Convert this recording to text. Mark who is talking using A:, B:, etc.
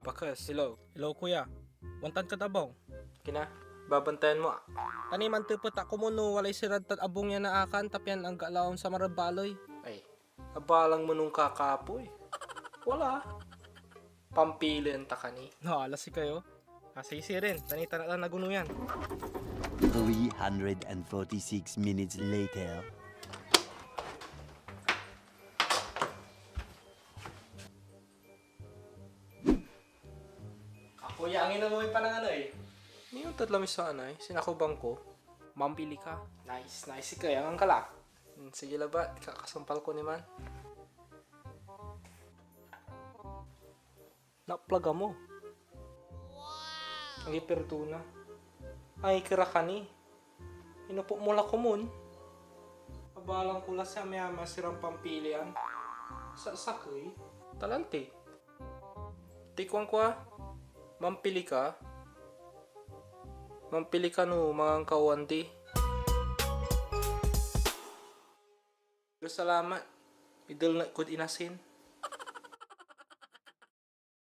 A: Bakas.
B: Hello.
A: Hello kuya. Wantan ka tabong.
B: Kina, babantayan mo.
A: Tani man tupot ako mo no walay sirad tat abong yan na akan tapyan ang galaon sa marabaloy.
B: Ay, abalang mo nung kakapoy. Wala. Pampili ang takani.
A: No, alas si kayo. Asisi rin. Tani tanatan na guno yan.
C: 346 minutes later.
A: Ako yang inamoy pa ng ano eh.
B: Yung tatlamis sa anay, sinakubang ko.
A: Mampili ka.
B: Nice, nice si kaya ang kala. Sige labat, kakasampal ko ni man. Naplaga mo. Ang ipertuna. Ay, kira ka ni. Inupo mo la kumun. Abalang ko la sa maya masirang pampilian. Sa sakoy. Talante. Tikwan ko ah. Mampili ka. Mampili ka no, mga kawanti. Pero salamat. Idol na good inasin.